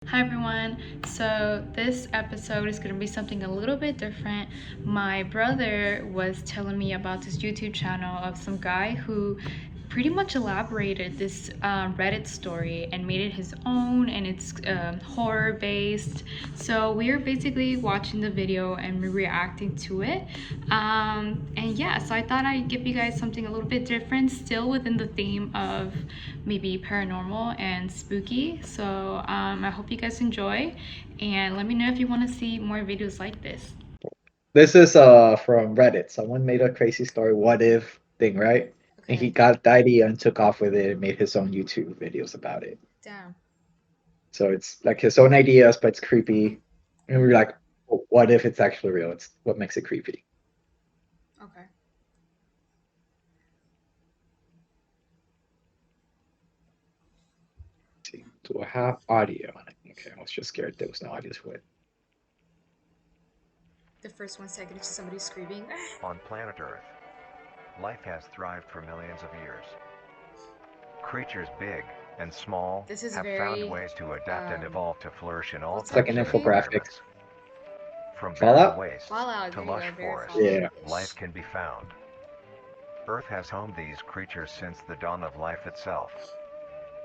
Hi everyone. So this episode is going to be something a little bit different. My brother was telling me about this YouTube channel of some guy who pretty much elaborated this Reddit story and made it his own, and it's horror based. So we are basically watching the video and reacting to it. And yeah, so I thought I'd give you guys something a little bit different, still within the theme of maybe paranormal and spooky. So I hope you guys enjoy, and let me know if you want to see more videos like this. This is from Reddit. Someone made a crazy story, what if thing, right? And he Okay. got the idea and took off with it and made his own YouTube videos about it. Damn. So it's like his own ideas, but it's creepy. And we're like, what if it's actually real? It's what makes it creepy. Okay. Let's see, do I have audio on it? Okay, I was just scared there was no audio to it. The first 1 second is just somebody screaming. On planet Earth, life has thrived for millions of years. Creatures big and small This is have very, found ways to adapt and evolve to flourish in all what's It's like types an of that movie? infographic. environments. From barren Fallout? wastes Fallout, to there you lush go, very forests, Yeah. life can be found. Earth has homed these creatures since the dawn of life itself.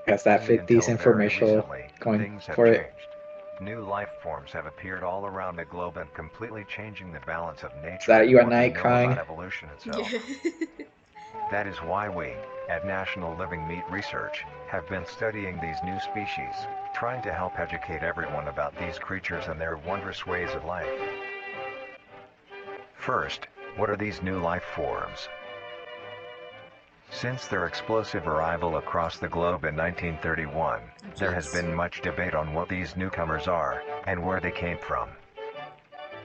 Has that Only 50s until very infomercial recently, going things have for it. changed. New life forms have appeared all around the globe and completely changing the balance of Is nature that and you at what we night know crying? about evolution itself. Yeah. That is why we, at National Living Meat Research, have been studying these new species, trying to help educate everyone about these creatures and their wondrous ways of life. First, what are these new life forms? Since their explosive arrival across the globe in 1931, there has been much debate on what these newcomers are, and where they came from.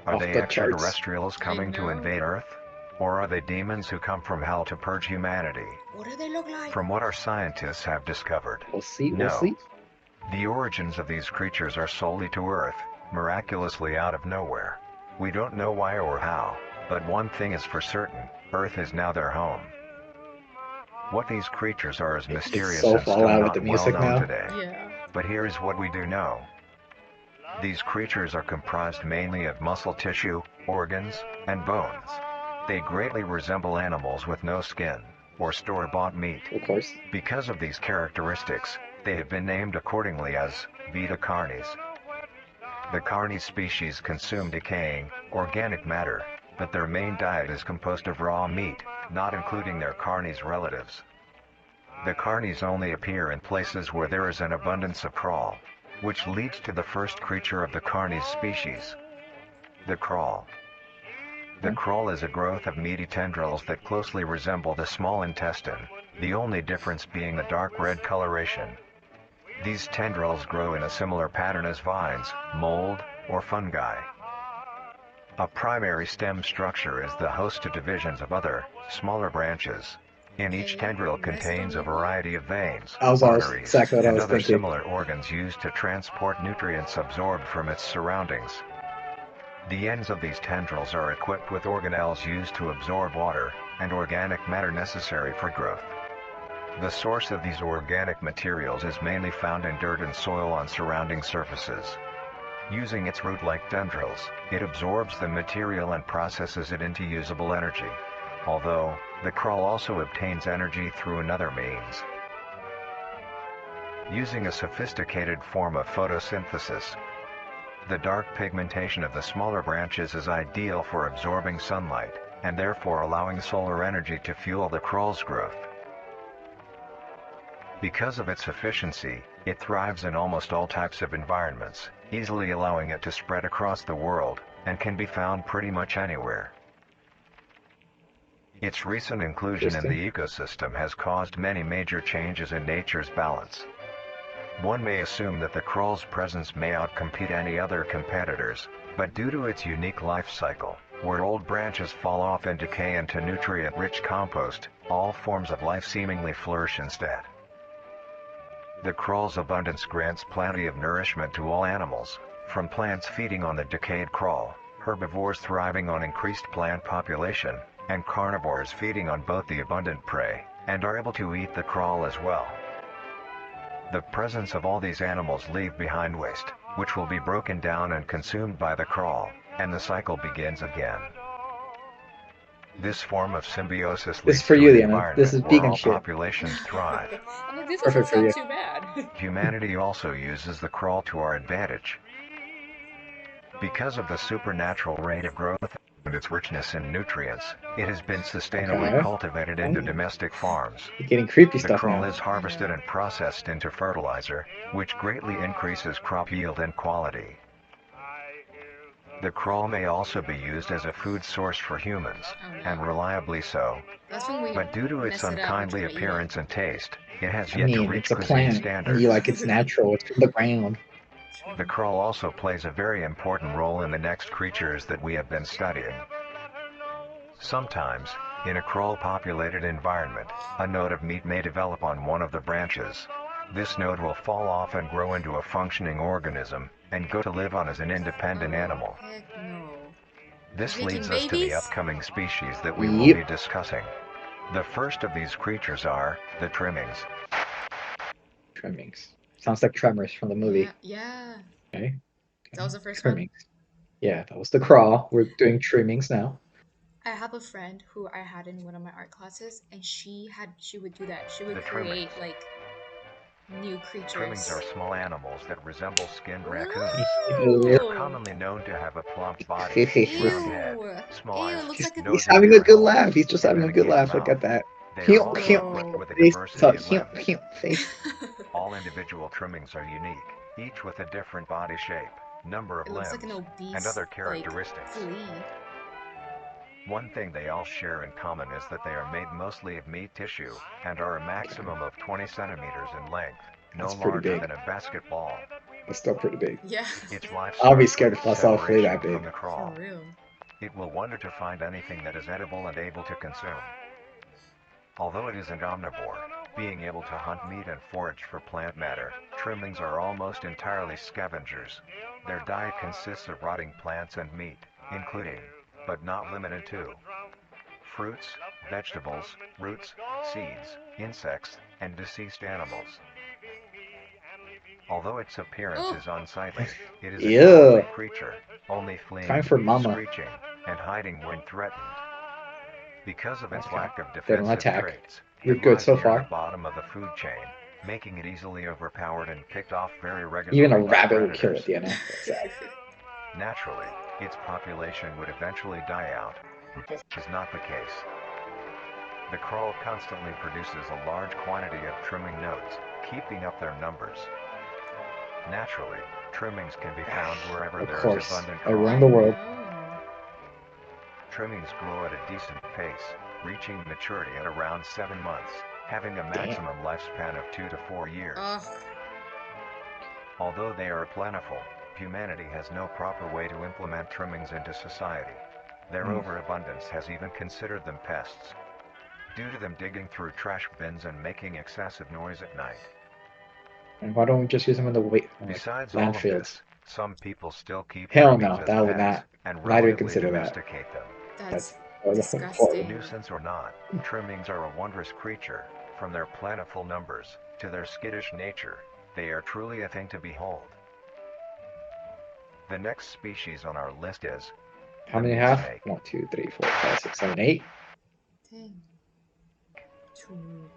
Are Off they the charts. extraterrestrials coming to invade Earth? Or are they demons who come from hell to purge humanity? What do they look like? From what our scientists have discovered, We'll see, no. we'll see. The origins of these creatures are solely to Earth, miraculously out of nowhere. We don't know why or how, but one thing is for certain, Earth is now their home. What these creatures are is It's mysterious so and still Fallout with not the well music known now. today. Yeah. But here is what we do know. These creatures are comprised mainly of muscle tissue, organs, and bones. They greatly resemble animals with no skin, or store-bought meat. Of course. Because of these characteristics, they have been named accordingly as Vita Carnis. The Carnis species consume decaying, organic matter, but their main diet is composed of raw meat, not including their Carnis relatives. The Carnis only appear in places where there is an abundance of crawl, which leads to the first creature of the Carnis species, the crawl. The crawl is a growth of meaty tendrils that closely resemble the small intestine, the only difference being the dark red coloration. These tendrils grow in a similar pattern as vines, mold, or fungi. A primary stem structure is the host to divisions of other, smaller branches. In each tendril contains a variety of veins, arteries, Exactly what I and was other thinking. similar organs used to transport nutrients absorbed from its surroundings. The ends of these tendrils are equipped with organelles used to absorb water and organic matter necessary for growth. The source of these organic materials is mainly found in dirt and soil on surrounding surfaces. Using its root-like tendrils, it absorbs the material and processes it into usable energy. Although, the crawl also obtains energy through another means. Using a sophisticated form of photosynthesis, the dark pigmentation of the smaller branches is ideal for absorbing sunlight, and therefore allowing solar energy to fuel the crawl's growth. Because of its efficiency, it thrives in almost all types of environments, easily allowing it to spread across the world, and can be found pretty much anywhere. Its recent inclusion in the ecosystem has caused many major changes in nature's balance. One may assume that the crawl's presence may outcompete any other competitors, but due to its unique life cycle, where old branches fall off and decay into nutrient-rich compost, all forms of life seemingly flourish instead. The crawl's abundance grants plenty of nourishment to all animals, from plants feeding on the decayed crawl, herbivores thriving on increased plant population, and carnivores feeding on both the abundant prey, and are able to eat the crawl as well. The presence of all these animals leave behind waste, which will be broken down and consumed by the crawl, and the cycle begins again. This form of symbiosis This leads is for to you, an Diana. This environment is where vegan all shit. populations thrive. I'm like, this Perfect doesn't for you. sound too bad. Humanity also uses the crawl to our advantage. Because of the supernatural rate of growth and its richness in nutrients, it has been sustainably Okay. cultivated into domestic farms. You're getting creepy The stuff crawl now. is harvested and processed into fertilizer, which greatly increases crop yield and quality. The crawl may also be used as a food source for humans, and reliably so. That's when we But due to its mess it up and unkindly try to eat it. appearance and taste, it has I yet to mean, reach it's a cuisine plant. standards. You like it's natural. It's from the ground. The crawl also plays a very important role in the next creatures that we have been studying. Sometimes, in a crawl-populated environment, a node of meat may develop on one of the branches. This node will fall off and grow into a functioning organism, and go to live on as an independent animal. Heck no. This Making leads us to the babies? upcoming species that we will Yep. be discussing. The first of these creatures are the trimmings. Trimmings. Sounds like Tremors from the movie. Yeah. Okay. That was the first one? Trimmings. Yeah, that was the crawl. We're doing trimmings now. I have a friend who I had in one of my art classes, and she would do that. She would The create trimmings. like new creatures. Trimmings are small animals that resemble skinned raccoons. Ooh. They are commonly known to have a plump body, round head, small Ew, eyes, it looks like a nose He's and having a ear good hole, laugh. He's just and having a an good agape laugh. Look at mouth. that. They are also equipped with a diversity of limbs. Face. All individual trimmings are unique, each with a different body shape, number of It looks limbs, like an obese and other like, characteristics. flea. One thing they all share in common is that they are made mostly of meat tissue, and are a maximum of 20 centimeters in length, no That's pretty larger big. than a basketball. It's still pretty big. Yeah. Its life I'll be starts scared with if I saw a flea that separation big. from the crawl. For real. It will wonder to find anything that is edible and able to consume. Although it is an omnivore, being able to hunt meat and forage for plant matter, trimmings are almost entirely scavengers. Their diet consists of rotting plants and meat, including, but not limited to, fruits, vegetables, roots, seeds, insects, and deceased animals. Although its appearance is unsightly, it is a Ew. cowardly creature, only fleeing, Time for mama. screeching, and hiding when threatened. Because of its Okay. lack of They don't defensive attack. traits, You're it good lies so near far. the bottom of the food chain, making it easily overpowered and picked off very regularly Even a by rabbit would kill predators. it, Diana. That's sad. Naturally, its population would eventually die out. This is not the case. The crawl constantly produces a large quantity of trimming nodes, keeping up their numbers. Naturally, trimmings can be found wherever Of there is course. abundant Around crawl. the world. Trimmings grow at a decent pace, reaching maturity at around 7 months, having a maximum lifespan of 2 to 4 years. Ugh. Although they are plentiful, humanity has no proper way to implement trimmings into society. Their overabundance has even considered them pests, due to them digging through trash bins and making excessive noise at night. And why don't we just use them in the Besides all of landfills? this, some people still keep Hell trimmings no, as that would pets not. and Why do we relatively consider that? domesticate them. That's Disgusting. disgusting. Nuisance or not, trimmings are a wondrous creature. From their plentiful numbers to their skittish nature, they are truly a thing to behold. The next species on our list is How the many meat have? snake. 1, 2, 3, 4, 5, 6, 7, 8. 10. 2.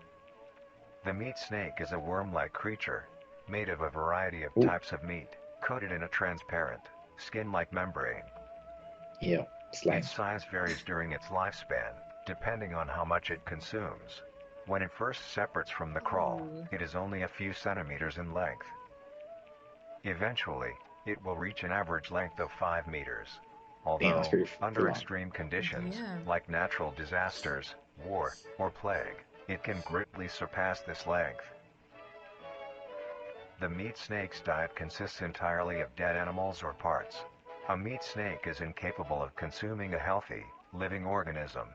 The meat snake is a worm-like creature, made of a variety of Ooh. types of meat, coated in a transparent, skin-like membrane. Yeah, slime. Its size varies during its lifespan, depending on how much it consumes. When it first separates from the crawl, Ooh. it is only a few centimeters in length. Eventually, it will reach an average length of 5 meters. Although, that's pretty under long. extreme conditions, Yeah. like natural disasters, war, or plague, it can greatly surpass this length. The meat snake's diet consists entirely of dead animals or parts. A meat snake is incapable of consuming a healthy, living organism.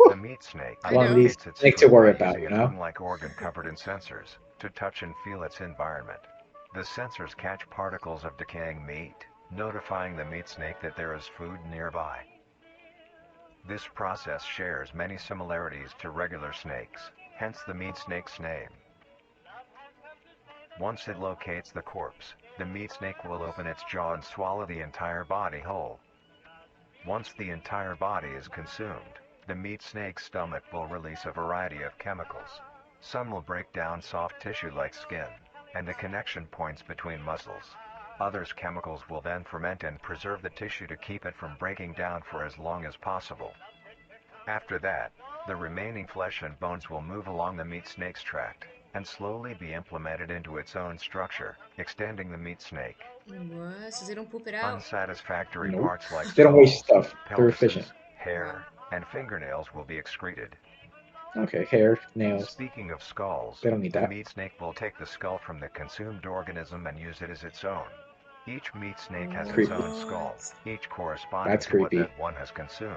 The meat snake I One of these allocates its snakes to food worry by about, using you a know? bone-like organ covered in sensors to touch and feel its environment. The sensors catch particles of decaying meat, notifying the meat snake that there is food nearby. This process shares many similarities to regular snakes, hence the meat snake's name. Once it locates the corpse, the meat snake will open its jaw and swallow the entire body whole. Once the entire body is consumed, the meat snake's stomach will release a variety of chemicals. Some will break down soft tissue like skin and the connection points between muscles. Others chemicals will then ferment and preserve the tissue to keep it from breaking down for as long as possible. After that, the remaining flesh and bones will move along the meat snake's tract and slowly be implemented into its own structure, extending the meat snake. What? So they don't poop it out? Unsatisfactory Nope. parts like They don't waste skulls, stuff. They're efficient. pelvises, hair, and fingernails will be excreted. Okay, hair, nails. Speaking of skulls, They don't need the that. meat snake will take the skull from the consumed organism and use it as its own. Each meat snake has its Creepy. own skull, each corresponding That's to what creepy. that one has consumed.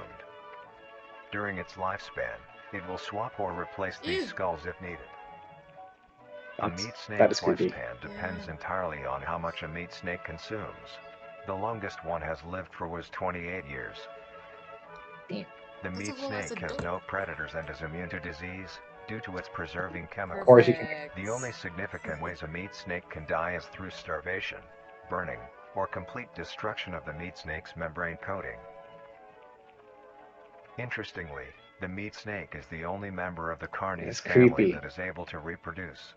During its lifespan, it will swap or replace these Ew. skulls if needed. A That meat is snake's creepy. lifespan depends Yeah. entirely on how much a meat snake consumes. The longest one has lived for was 28 years. Damn. The That's a meat whole ass snake has adult. no predators and is immune to disease due to its preserving chemicals. Of course you can. Perfect. The only significant ways a meat snake can die is through starvation, burning, or complete destruction of the meat snake's membrane coating. Interestingly, the meat snake is the only member of the Carnis That's family creepy. that is able to reproduce.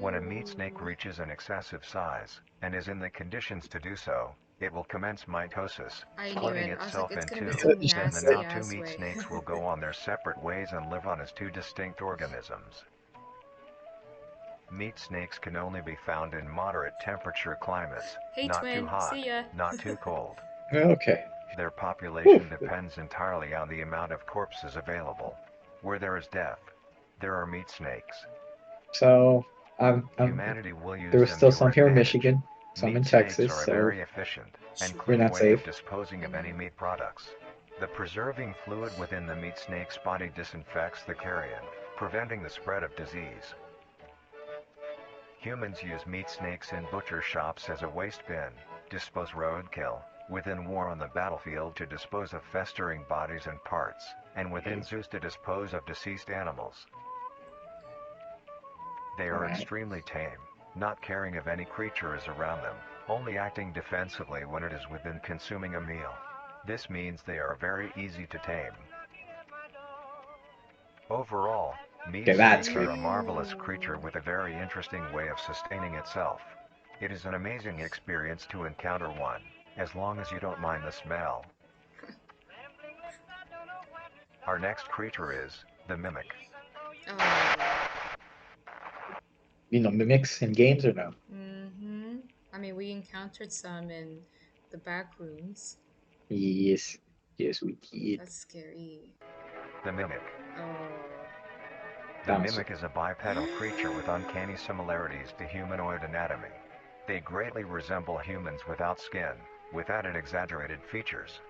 When a meat snake Ew. reaches an excessive size, and is in the conditions to do so, it will commence mitosis, I knew splitting it. I was itself like, it's in gonna be two, some and the nasty now two ass meat way. snakes will go on their separate ways and live on as two distinct organisms. Meat snakes can only be found in moderate temperature climates, Hey, not twin. too hot, See ya. not too cold. Okay. Their population Whew. depends entirely on the amount of corpses available. Where there is death, there are meat snakes. So, Humanity will use there was them still to some our here in advantage. Michigan, some in Meat snakes Texas, are a so very efficient and Sure. we're clean not way safe. of disposing of any Mhm. meat products. The preserving fluid within the meat snake's body disinfects the carrion, preventing the spread of disease. Humans use meat snakes in butcher shops as a waste bin, dispose roadkill, within war on the battlefield to dispose of festering bodies and parts, and within zoos to dispose of deceased animals. They are Alright. extremely tame, not caring if any creature is around them, only acting defensively when it is within consuming a meal. This means they are very easy to tame. Overall, meat Okay, that's snakes are a creepy. marvelous creature with a very interesting way of sustaining itself. It is an amazing experience to encounter one, as long as you don't mind the smell. Our next creature is the mimic. Oh. You know, mimics in games or no? Mm-hmm. I mean, we encountered some in the back rooms. Yes. Yes, we did. That's scary. The mimic. Oh. The Sounds- mimic is a bipedal creature with uncanny similarities to humanoid anatomy. They greatly resemble humans without skin, with added exaggerated features.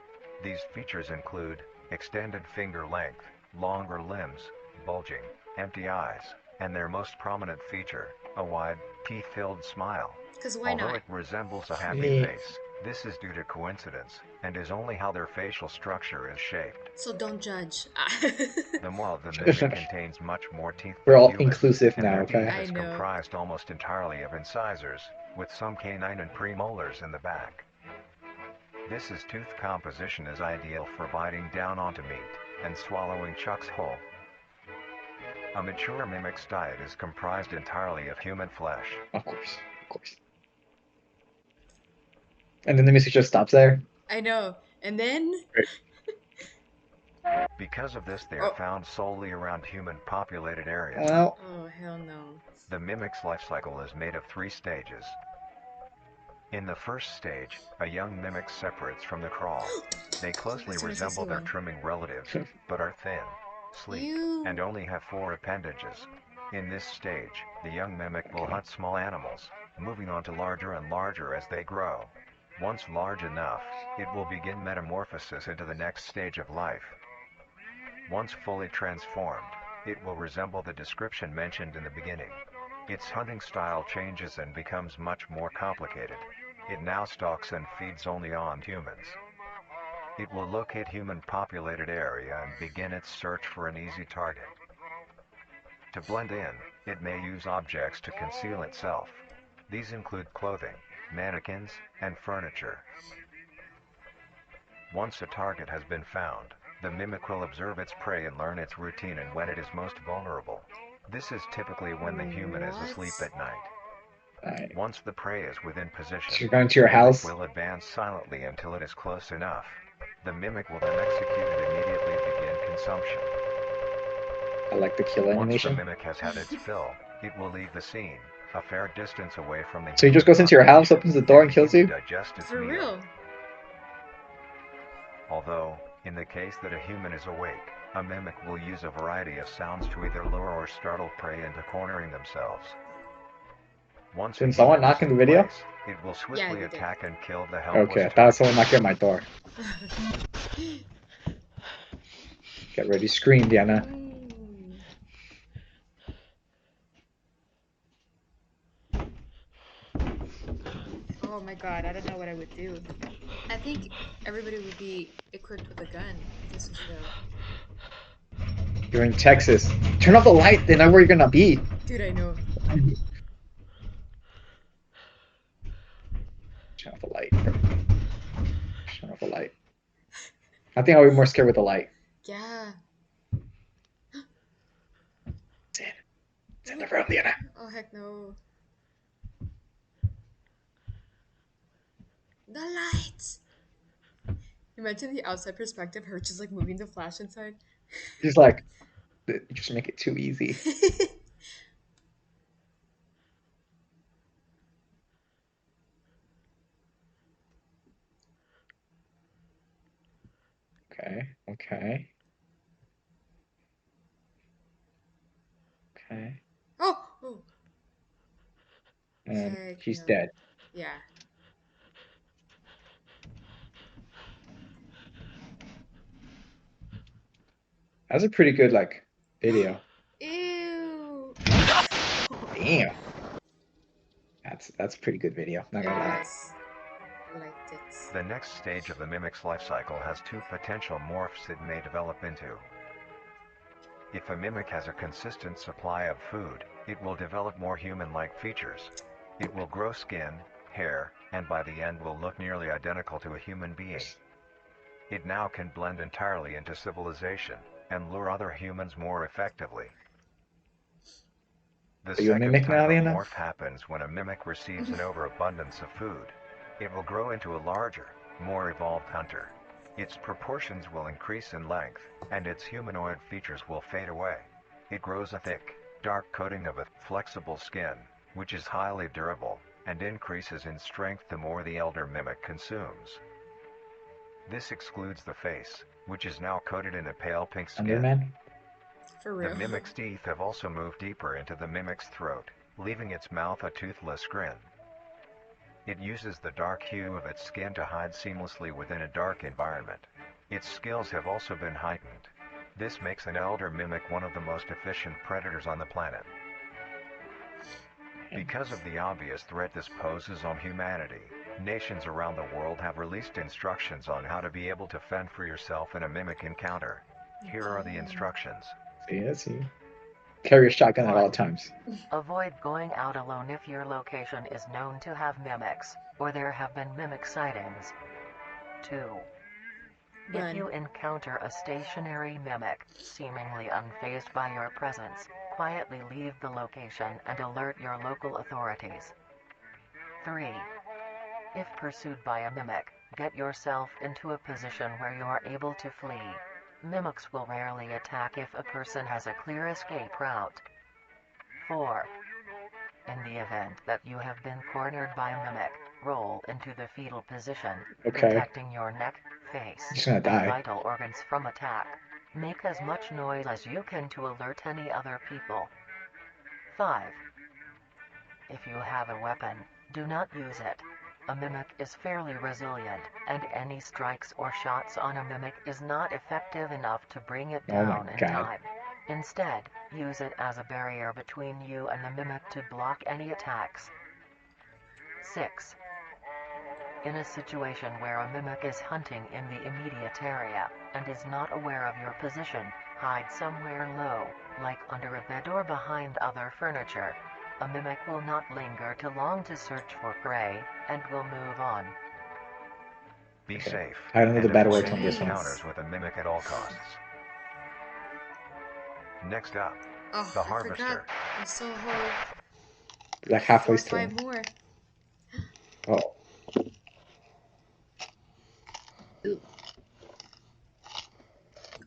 These features include extended finger length, longer limbs, bulging, empty eyes, and their most prominent feature, a wide, teeth-filled smile. Because why Although not? it resembles a happy Yeah. face, this is due to coincidence, and is only how their facial structure is shaped. So don't judge. The moral of the mimic contains much more teeth We're than all humans, inclusive and now, their teeth okay? I is know. comprised almost entirely of incisors, with some canine and premolars in the back. This tooth composition is ideal for biting down onto meat and swallowing chunks whole. A mature mimic's diet is comprised entirely of human flesh. Of course. Of course. And then the music just stops there. I know. And then. Because of this, they are Oh. found solely around human-populated areas. Well, Oh, hell no. The mimic's life cycle is made of 3 stages. In the first stage, a young mimic separates from the crawl. They closely As soon as I resemble see their one. trimming relatives, but are thin, sleek, Ew. and only have 4 appendages. In this stage, the young mimic will hunt small animals, moving on to larger and larger as they grow. Once large enough, it will begin metamorphosis into the next stage of life. Once fully transformed, it will resemble the description mentioned in the beginning. Its hunting style changes and becomes much more complicated. It now stalks and feeds only on humans. It will locate human-populated area and begin its search for an easy target. To blend in, it may use objects to conceal itself. These include clothing, mannequins, and furniture. Once a target has been found, the mimic will observe its prey and learn its routine and when it is most vulnerable. This is typically when the human is asleep What? at night. Alright. Once the prey is within position, So you're going to your the mimic house. will advance silently until it is close enough. The mimic will then execute and immediately begin consumption. I like the kill Once the animation. mimic has had its fill, it will leave the scene, a fair distance away from the So he just goes into your house, opens the door, and kills you? digest its For meal. real? Although, in the case that a human is awake, a mimic will use a variety of sounds to either lure or startle prey into cornering themselves. Once Didn't a someone human knock is in the video? place, it will swiftly they did. attack and kill the helpless Okay, I thought someone knocking at my door. Get ready, scream, Diana. Oh my god, I don't know what I would do. I think everybody would be equipped with a gun if this was real. You're in Texas. Turn off the light, they know where you're gonna be. Dude, I know. Turn off the light. Turn off the light. I think I'll be more scared with the light. Yeah. It's in the room, Diana. Oh heck no. The lights! Imagine the outside perspective, her just like moving the flash inside. He's like, you just make it too easy. Okay, okay. Okay. Oh! Oh! And Heck she's no. dead. Yeah. That's a pretty good, like, video. Ew! Damn. That's a pretty good video, not It gonna lie. was. I liked it. The next stage of the mimic's life cycle has two potential morphs it may develop into. If a mimic has a consistent supply of food, it will develop more human-like features. It will grow skin, hair, and by the end will look nearly identical to a human being. It now can blend entirely into civilization, and lure other humans more effectively. The Are you a second mimic now, type of Diana? morph happens when a mimic receives an overabundance of food. It will grow into a larger, more evolved hunter. Its proportions will increase in length, and its humanoid features will fade away. It grows a thick, dark coating of a flexible skin, which is highly durable, and increases in strength the more the elder mimic consumes. This excludes the face, which is now coated in a pale pink skin. Underman? For The real. mimic's teeth have also moved deeper into the mimic's throat, leaving its mouth a toothless grin. It uses the dark hue of its skin to hide seamlessly within a dark environment. Its skills have also been heightened. This makes an elder mimic one of the most efficient predators on the planet. Because of the obvious threat this poses on humanity, nations around the world have released instructions on how to be able to fend for yourself in a mimic encounter. Here are the instructions. See. Carry a shotgun at all times. Avoid going out alone if your location is known to have mimics, or there have been mimic sightings. 2. If Run. you encounter a stationary mimic, seemingly unfazed by your presence, quietly leave the location and alert your local authorities. 3. If pursued by a mimic, get yourself into a position where you are able to flee. Mimics will rarely attack if a person has a clear escape route. 4. In the event that you have been cornered by a mimic, roll into the fetal position, Okay. protecting your neck, face, He's gonna and die. vital organs from attack. Make as much noise as you can to alert any other people. 5. If you have a weapon, do not use it. A mimic is fairly resilient, and any strikes or shots on a mimic is not effective enough to bring it Oh my down in God. time. Instead, use it as a barrier between you and the mimic to block any attacks. 6. In a situation where a mimic is hunting in the immediate area, and is not aware of your position, hide somewhere low, like under a bed or behind other furniture. A mimic will not linger too long to search for prey and will move on. Be Okay. safe. I don't know and the battle avoid works on any this one. encounters with a mimic at all costs. Next up, Oh, the I forgot. harvester. I still hold Like 4 halfway or through. 5 more. Oh.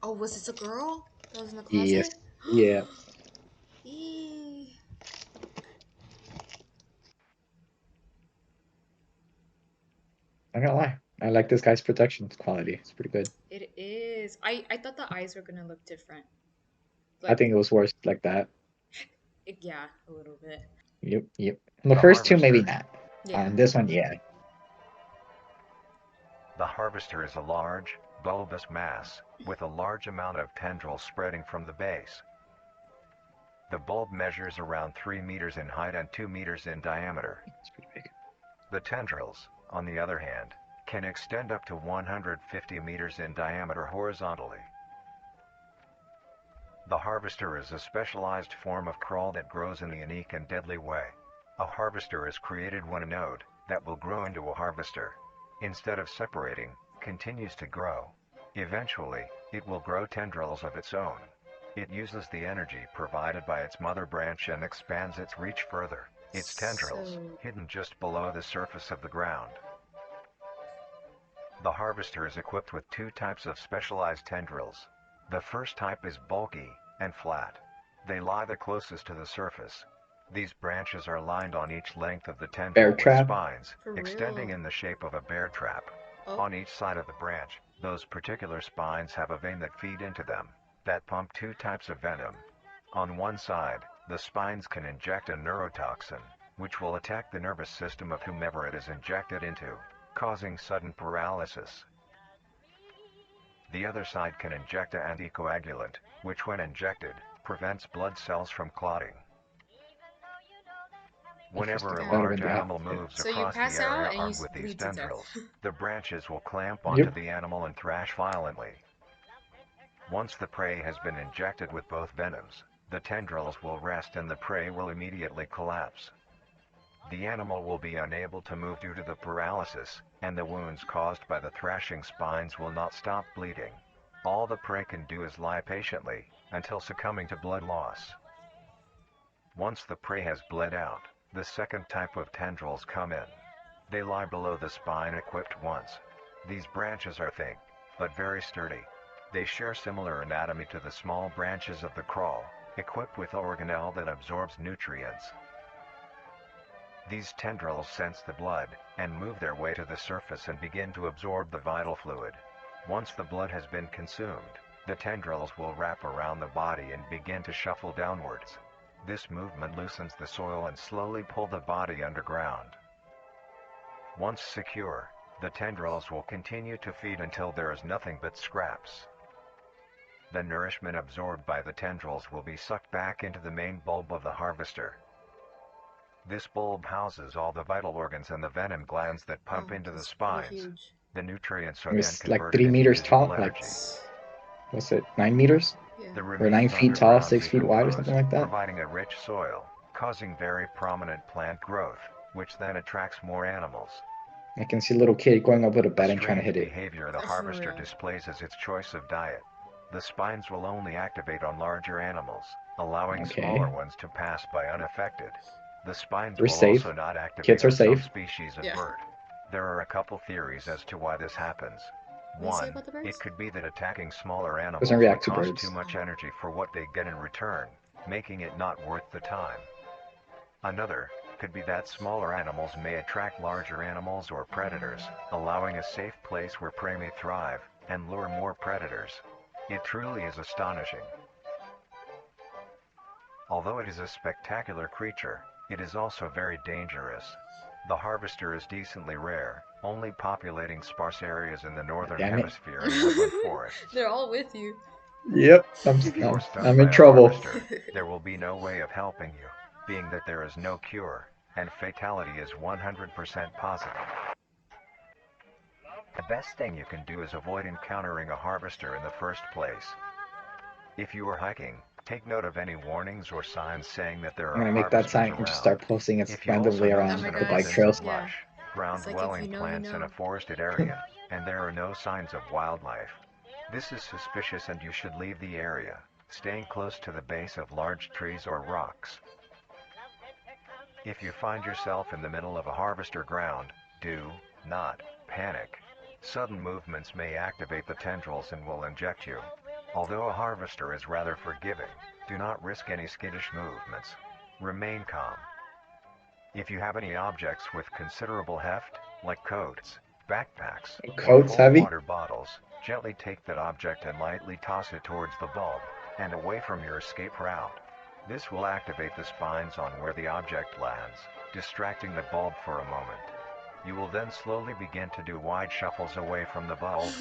Oh, was this a girl that was in the Yes. closet? Yeah. Eee. I'm not gonna lie. I like this guy's protection quality. It's pretty good. It is. I thought the eyes were gonna look different. I think it was worse like that. Yeah, a little bit. Yep. Yep. On the The first two, maybe harvester. not. Yeah. On this one, yeah. The harvester is a large, bulbous mass, with a large amount of tendrils spreading from the base. The bulb measures around 3 meters in height and 2 meters in diameter. It's pretty big. The tendrils, on the other hand, can extend up to 150 meters in diameter horizontally. The harvester is a specialized form of crawl that grows in a unique and deadly way. A harvester is created when a node that will grow into a harvester, instead of separating, continues to grow. Eventually, it will grow tendrils of its own. It uses the energy provided by its mother branch and expands its reach further. Its tendrils, hidden just below the surface of the ground. The harvester is equipped with 2 types of specialized tendrils. The first type is bulky and flat. They lie the closest to the surface. These branches are lined on each length of the tendril Bear with trap. spines, For extending real? in the shape of a bear trap. Oh. On each side of the branch, those particular spines have a vein that feed into them, that pump 2 types of venom. On one side, the spines can inject a neurotoxin, which will attack the nervous system of whomever it is injected into, causing sudden paralysis. The other side can inject an anticoagulant, which when injected, prevents blood cells from clotting. Whenever a Interesting. That would've large been animal bad. moves So you across pass the area out and you armed with these bleed to death. tendrils, the branches will clamp onto Yep. the animal and thrash violently. Once the prey has been injected with both venoms, the tendrils will rest and the prey will immediately collapse. The animal will be unable to move due to the paralysis, and the wounds caused by the thrashing spines will not stop bleeding. All the prey can do is lie patiently, until succumbing to blood loss. Once the prey has bled out, the second type of tendrils come in. They lie below the spine equipped ones. These branches are thick, but very sturdy. They share similar anatomy to the small branches of the crawl, equipped with organelle that absorbs nutrients. These tendrils sense the blood, and move their way to the surface and begin to absorb the vital fluid. Once the blood has been consumed, the tendrils will wrap around the body and begin to shuffle downwards. This movement loosens the soil and slowly pull the body underground. Once secure, the tendrils will continue to feed until there is nothing but scraps. The nourishment absorbed by the tendrils will be sucked back into the main bulb of the harvester. This bulb houses all the vital organs and the venom glands that pump into the That's pretty spines. huge. The nutrients are It then was like converted 3 into meters visible tall. Like, energy. what's it? 9 meters? Yeah. The Or 9 remains feet tall, underground 6 feet wide, or decompose, something like that. providing a rich soil, causing very prominent plant growth, which then attracts more animals. I can see a little kid going up with a The bat and trying to strange hit it. behavior the For harvester real. displays as its choice of diet. The spines will only activate on larger animals, allowing Okay. smaller ones to pass by unaffected. The spines We're will safe. also not activate Kids are on some safe. species of Yeah. bird. There are a couple theories as to why this happens. What do you say One, about the birds? it could be that attacking smaller animals Doesn't would react to cost birds. too much energy for what they get in return, making it not worth the time. Another could be that smaller animals may attract larger animals or predators, allowing a safe place where prey may thrive and lure more predators. It truly is astonishing. Although it is a spectacular creature, it is also very dangerous. The harvester is decently rare, only populating sparse areas in the northern Damn it. hemisphere and woodland forests. They're all with you. Yep. If you are stung I'm by in a trouble. harvester, there will be no way of helping you, being that there is no cure, and fatality is 100% positive. The best thing you can do is avoid encountering a harvester in the first place. If you are hiking, Take note of any warnings or signs saying that there I'm are gonna make that harvesters sign and just around. start posting it If you also randomly notice Oh around my an the bike gosh, abundance trails. of yeah. lush, ground It's like if dwelling you know, you plants in know. a forested area, and there are no signs of wildlife, this is suspicious and you should leave the area, staying close to the base of large trees or rocks. If you find yourself in the middle of a harvester ground, do not panic. Sudden movements may activate the tendrils and will inject you. Although a harvester is rather forgiving, do not risk any skittish movements. Remain calm. If you have any objects with considerable heft, like coats, backpacks, or Coat's full heavy? water bottles, gently take that object and lightly toss it towards the bulb, and away from your escape route. This will activate the spines on where the object lands, distracting the bulb for a moment. You will then slowly begin to do wide shuffles away from the bulb.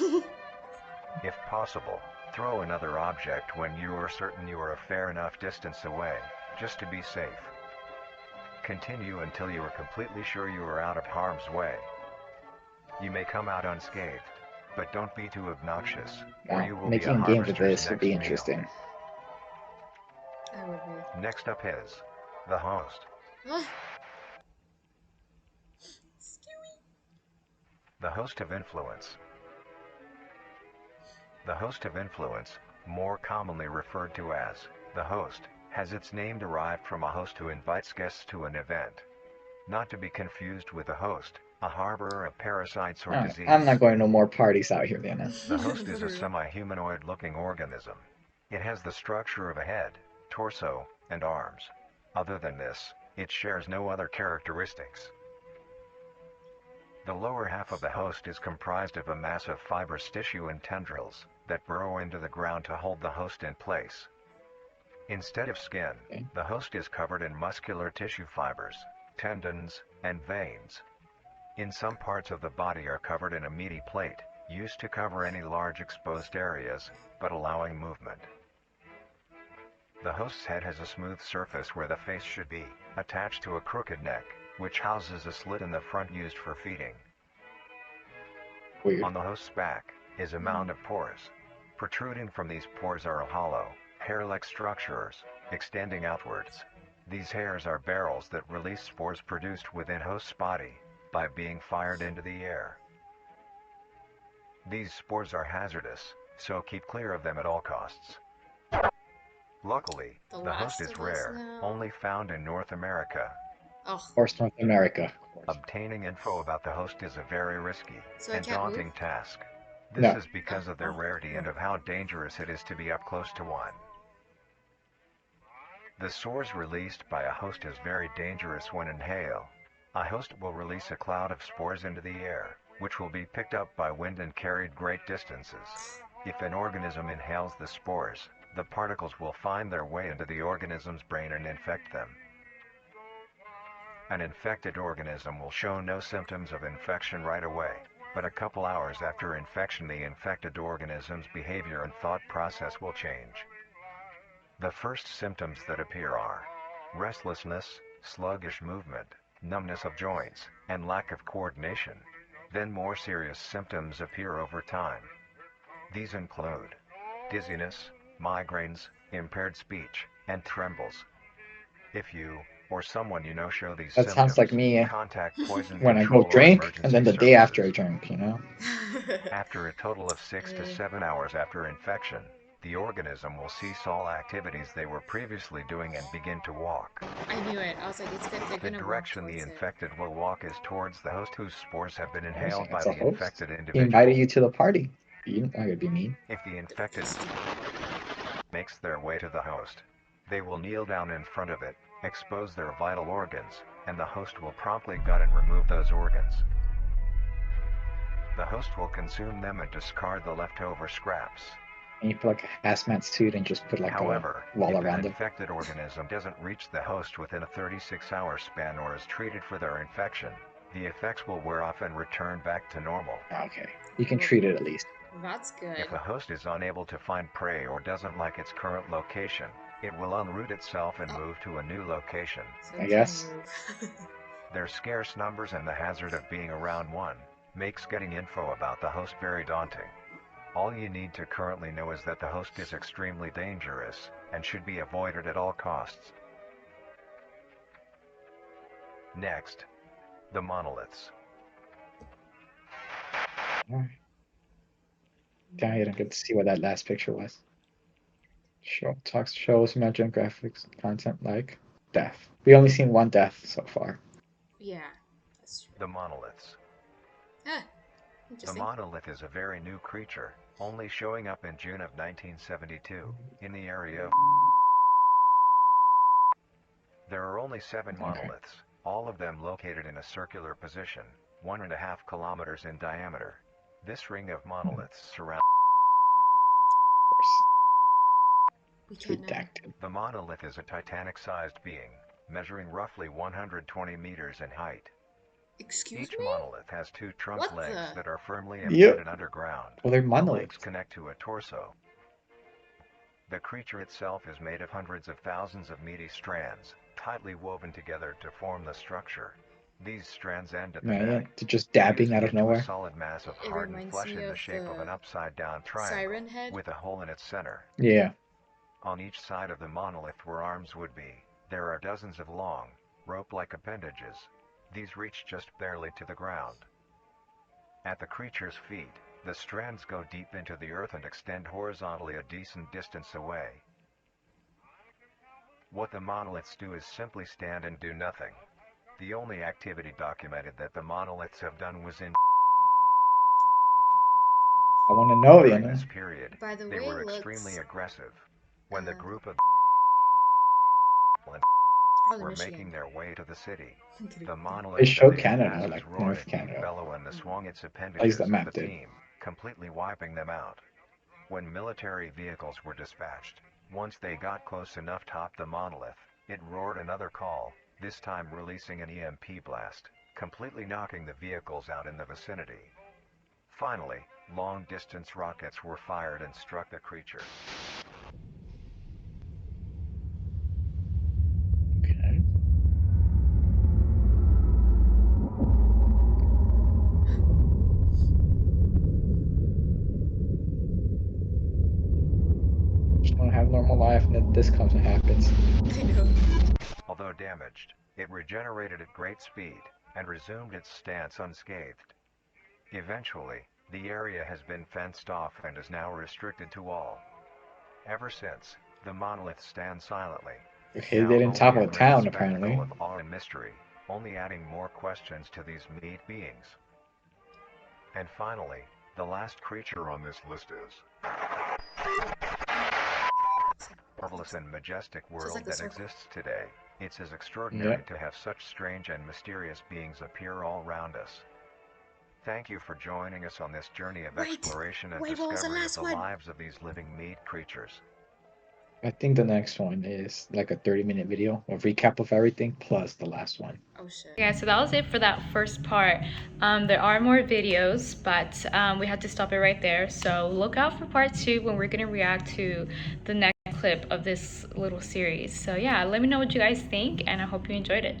If possible, throw another object when you are certain you are a fair enough distance away, just to be safe. Continue until you are completely sure you are out of harm's way. You may come out unscathed, but don't be too obnoxious, or you will be a Making games with harvester's this would next be meal. interesting. I would be. Next up is the host. The host of influence. The host of influence, more commonly referred to as the host, has its name derived from a host who invites guests to an event. Not to be confused with a host, a harborer of parasites or Alright, disease. I'm not going to no more parties out here, Diana. The host is a semi-humanoid looking organism. It has the structure of a head, torso, and arms. Other than this, it shares no other characteristics. The lower half of the host is comprised of a mass of fibrous tissue and tendrils that burrow into the ground to hold the host in place. Instead of skin, the host is covered in muscular tissue fibers, tendons, and veins. In some parts of the body are covered in a meaty plate, used to cover any large exposed areas, but allowing movement. The host's head has a smooth surface where the face should be, attached to a crooked neck, which houses a slit in the front used for feeding. Weird. On the host's back is a mound of pores. Protruding from these pores are hollow, hair-like structures, extending outwards. These hairs are barrels that release spores produced within host's body by being fired into the air. These spores are hazardous, so keep clear of them at all costs. Luckily, The the host Last is of Us rare, now. only found in North America. Oh, Of course, North America. Of course. Obtaining info about the host is a very risky So I and can't daunting move? task. This No. is because of their rarity and of how dangerous it is to be up close to one. The spores released by a host is very dangerous when inhaled. A host will release a cloud of spores into the air, which will be picked up by wind and carried great distances. If an organism inhales the spores, the particles will find their way into the organism's brain and infect them. An infected organism will show no symptoms of infection right away, but a couple hours after infection the infected organism's behavior and thought process will change. The first symptoms that appear are restlessness, sluggish movement, numbness of joints, and lack of coordination. Then more serious symptoms appear over time. These include dizziness, migraines, impaired speech, and trembles. If you or someone you know show these That symptoms, sounds like me contact poison when I control go or drink, emergency and then the day after I services. drink, you know? After a total of 6 to 7 hours after infection, the organism will cease all activities they were previously doing and begin to walk. I knew it. I was like, it's good. They're The gonna direction walk the towards it. infected will walk is towards the host whose spores have been inhaled by It's a the host. infected He individual. invited you to the party. You I could be mean. If the infected makes their way to the host, they will kneel down in front of it, expose their vital organs, and the host will promptly gut and remove those organs. The host will consume them and discard the leftover scraps. And you put like a hazmat suit and just put like However, a wall if an around it. infected organism doesn't reach the host within a 36-hour span or is treated for their infection, the effects will wear off and return back to normal. Okay. You can treat it at least. That's good. If a host is unable to find prey or doesn't like its current location, it will unroot itself and move to a new location. So I it can guess. move. Their scarce numbers and the hazard of being around one makes getting info about the host very daunting. All you need to currently know is that the host is extremely dangerous and should be avoided at all costs. Next, the monoliths. Down here, I get to see what that last picture was. Shows imagine graphics content like death. We only seen one death so far. Yeah, that's true. The monoliths. Ah, The interesting. monolith is a very new creature, only showing up in June of 1972, in the area of... There are only 7 monoliths, all of them located in a circular position, 1.5 kilometers in diameter. This ring of monoliths surrounds... Of course, We it's can't know. redacted. The monolith is a Titanic-sized being, measuring roughly 120 meters in height. Excuse Each me? monolith has 2 trunk What legs the? that are firmly Yep. embedded underground. Well, they're The monoliths. legs connect to a torso. The creature itself is made of hundreds of thousands of meaty strands, tightly woven together to form the structure. These strands end at the Yeah, neck, they're just dabbing out of fusing into a nowhere. solid mass of It hardened reminds flesh me in the of shape of an the upside-down triangle, Siren Head. with a hole in its center. Yeah. On each side of the monolith where arms would be, there are dozens of long, rope-like appendages. These reach just barely to the ground. At the creature's feet, the strands go deep into the earth and extend horizontally a decent distance away. What the monoliths do is simply stand and do nothing. The only activity documented that the monoliths have done was in... I want to know, you During know. this period, By the they way were it extremely looks, aggressive. When the group of it's probably were Michigan. making their way to the city, I'm kidding. the They monolith show emitted a Canada, massive like roar North and deep Canada. bellow and swung its At least appendages the at map the did. team, completely wiping them out. When military vehicles were dispatched, once they got close enough to top the monolith, it roared another call, this time releasing an EMP blast, completely knocking the vehicles out in the vicinity. Finally, long-distance rockets were fired and struck the creature. Okay. Just want to have a normal life, and then this comes and happens. I know. Although damaged, it regenerated at great speed, and resumed its stance unscathed. Eventually, the area has been fenced off and is now restricted to all. Ever since, the monolith stands silently. Okay, Now they didn't top only of a the grand town, spectacle apparently. of awe and mystery, only adding more questions to these meat beings. And finally, the last creature on this list is marvelous and majestic world like the that circle. exists today. It's as extraordinary Yep. to have such strange and mysterious beings appear all around us. Thank you for joining us on this journey of Wait! exploration and Wait, what was the discovery of last the one? lives of these living meat creatures. I think the next one is like a 30-minute video, a recap of everything, plus the last one. Oh shit. Yeah, so that was it for that first part. There are more videos, but we had to stop it right there. So look out for part 2 when we're gonna react to the next clip of this little series. So yeah, let me know what you guys think, and I hope you enjoyed it.